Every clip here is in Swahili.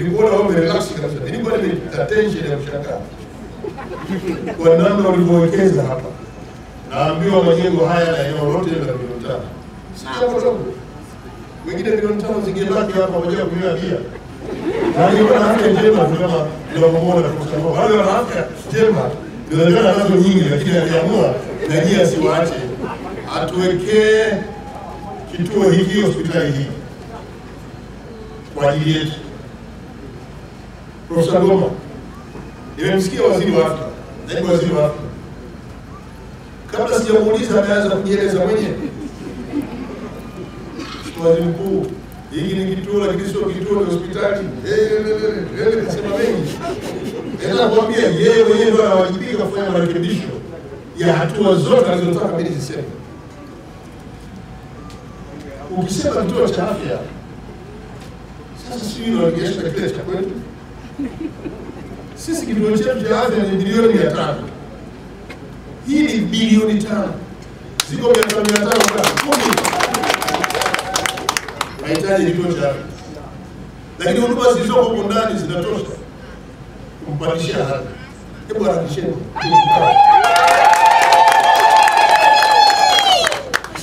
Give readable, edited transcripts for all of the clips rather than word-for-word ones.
nilikuwa naomba relax kabisa. Nilikuwa nimepata tension ya mshangao kwa namna walivyowekeza hapa. Naambiwa majengo haya na eneo lote la milioni 5. Sasa hapo wengine milioni 5 zingebaki hapa moja kunywa bia. Na hiyo na afya njema kama tunavyoona kwa sababu wale wana afya njema ndio nazo nyingi, lakini aliamua na nia siwaache atuwekee kituo hiki, hospitali hii kwa ajili yetu. Profesa Goma, nimemsikia waziri wa afya, naibu waziri wa afya, kabla sijamuuliza ameanza kujieleza mwenyewe. Waziri mkuu, hiki ni kituo lakini sio kituo, ni hospitali. Kasema mengi. Nakwambia yeye mwenyewe ndio anawajibika kufanya marekebisho ya hatua zote alizotaka mimi niseme. Ukisema kituo cha afya, sasa sisi tunarejesha kile cha kwetu. Sisi kituo chetu cha afya ni bilioni 500. Hii ni bilioni 5. Ziko 500 kwa 10. Mahitaji kituo cha afya. Lakini huduma zilizoko huko ndani zinatosha kumpandishia hadhi. Hebu harakisheni.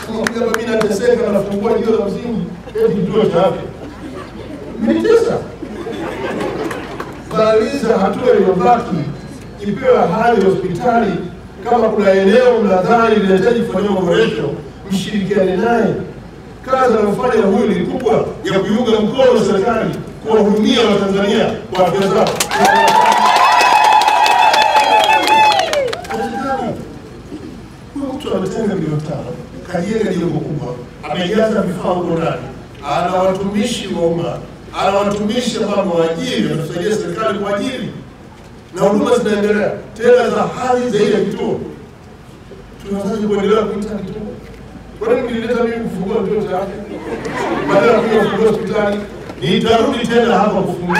Sema kama mimi nateseka na kufungua jio la msingi, eti kituo cha afya. Mnitesa. Baliza hatua iliyobaki ipewe hali hospitali. Kama kuna eneo mnadhani linahitaji kufanywa maboresho, mshirikiane naye. Kazi anayofanya huyu ni kubwa ya kuiunga mkono serikali kuwahudumia Watanzania kwa afya zao. Huyu mtu ametenga milioni 5, kajenga jengo kubwa, amejaza vifaa huko ndani, ana watumishi wa umma, ana watumishi ambao waajiri, wanatusaidia serikali kwa ajili, na huduma zinaendelea tena za hali za ile kituo. Tunataka kuendelea kuita kituo. Kwa nini nilileta mimi kufungua kituo cha afya? Badala ya kufungua hospitali, nitarudi tena hapa kufungua.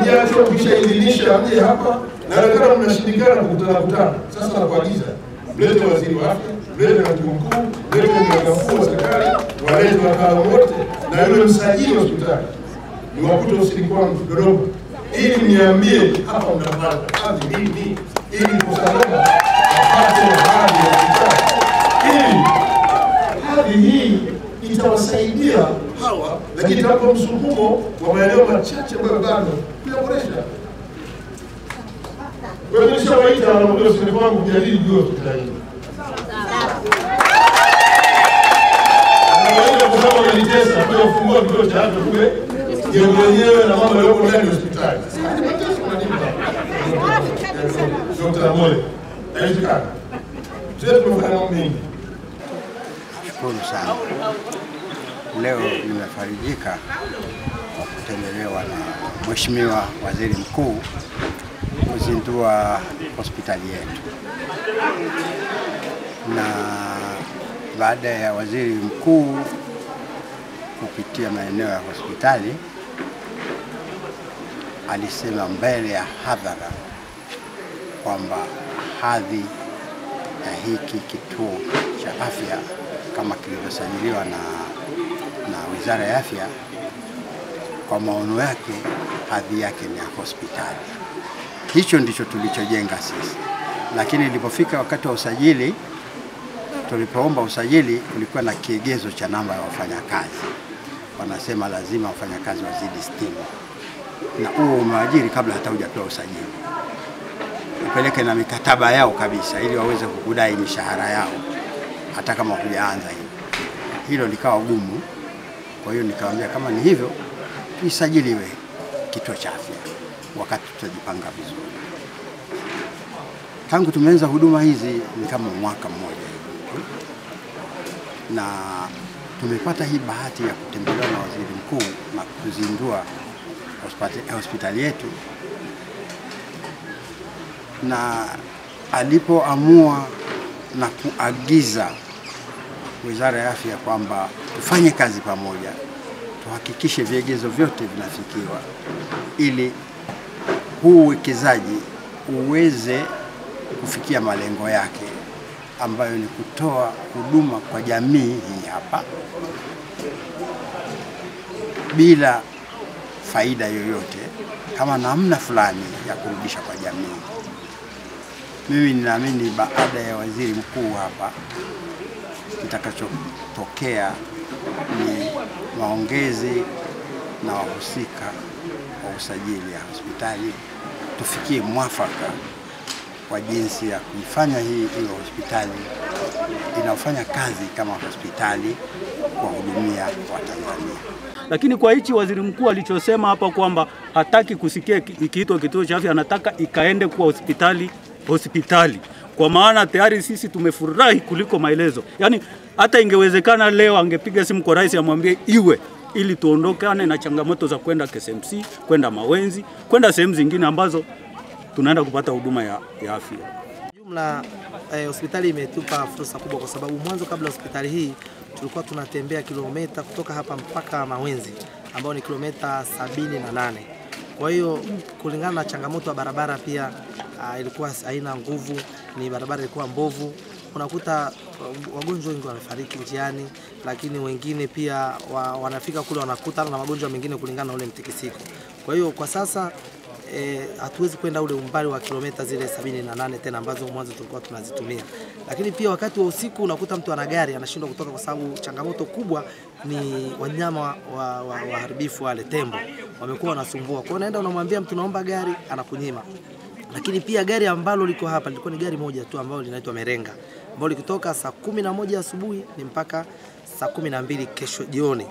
Ndio kisha idhinisha mje hapa na kama mnashindikana kukutana. Sasa nakuagiza mlete waziri wa afya, mlete katibu mkuu, mlete mkuu wa serikali, walete wataalamu wote na yule msajili wa hospitali. Niwakute ofisini kwangu Dodoma, ili niambie hapa mnapata kazi nini, ili kusalama apate hadi ya hospitali. Ili hadi hii itawasaidia hawa, lakini itawapa msukumo wa maeneo machache ambayo bado kuyaboresha. Kwa hiyo nishawaita wanaongea ofisini kwangu kujadili juu ya hospitali hii. Anawaita kwa sababu wananitesa kwa kufungua kituo cha afya kule jengo lenyewe na mambo yako ndani ya hospitali. Dr. Mole, haiwezekani. Sisi tumefanya mambo mengi. Shukuru sana. Leo nimefarijika kwa kutembelewa na Mheshimiwa Waziri Mkuu kuzindua hospitali yetu. Na baada ya Waziri Mkuu kupitia maeneo ya hospitali, alisema mbele ya hadhara kwamba hadhi ya hiki kituo cha afya kama kilivyosajiliwa na Wizara ya Afya, kwa maono yake hadhi yake ni ya hospitali. Hicho ndicho tulichojenga sisi. Lakini ilipofika wakati wa usajili, tulipoomba usajili, kulikuwa na kigezo cha namba ya wafanyakazi. Wanasema lazima wafanyakazi wazidi 60. Na huo umeajiri kabla hata hujapewa usajili. Upeleke na mikataba yao kabisa ili waweze kukudai mishahara yao hata kama hujaanza hiyo. Hilo likawa gumu. Kwa hiyo nikamwambia kama ni hivyo, isajiliwe kituo cha afya wakati tutajipanga vizuri. Tangu tumeanza huduma hizi ni kama mwaka mmoja hivi. Na tumepata hii bahati ya kutembelewa na Waziri Mkuu na kuzindua hospitali yetu. Na alipoamua na kuagiza Wizara ya Afya kwamba tufanye kazi pamoja, tuhakikishe vigezo vyote vinafikiwa ili huu uwekezaji uweze kufikia malengo yake, ambayo ni kutoa huduma kwa jamii hii hapa bila faida yoyote, kama namna fulani ya kurudisha kwa jamii. Mimi ninaamini baada ya waziri mkuu hapa, kitakachotokea ni maongezi na wahusika wa usajili ya hospitali, tufikie mwafaka kwa jinsi ya kuifanya hii iwe hospitali inafanya kazi kama hospitali kwa hudumia wa Tanzania. Lakini kwa hichi waziri mkuu alichosema hapa kwamba hataki kusikia ikiitwa kituo cha afya, anataka ikaende kwa hospitali. Kwa maana tayari sisi tumefurahi kuliko maelezo. Yaani hata ingewezekana leo angepiga simu kwa rais amwambie iwe, ili tuondokane na changamoto za kwenda KSMC, kwenda Mawenzi, kwenda sehemu zingine ambazo tunaenda kupata huduma ya afya. Jumla hospitali imetupa fursa kubwa, kwa sababu mwanzo kabla hospitali hii tulikuwa tunatembea kilomita kutoka hapa mpaka Mawenzi ambao ni kilomita 78. Kwa hiyo kulingana na changamoto ya barabara pia ilikuwa haina nguvu, ni barabara ilikuwa mbovu. Unakuta wagonjwa wengi wamefariki njiani, lakini wengine pia wanafika kule wanakutana na magonjwa mengine kulingana na ule mtikisiko. Kwa hiyo kwa sasa hatuwezi kwenda ule umbali wa kilomita zile 78 tena ambazo mwanzo tulikuwa tunazitumia. Lakini pia wakati wa usiku unakuta mtu ana gari anashindwa kutoka, kwa sababu changamoto kubwa ni wanyama waharibifu wale tembo wamekuwa wanasumbua. Kwa hiyo unaenda unamwambia mtu naomba gari, anakunyima. Lakini pia gari ambalo liko hapa lilikuwa ni gari moja tu ambalo linaitwa Merenga, ambalo likitoka saa 11 asubuhi ni mpaka saa 12 kesho jioni.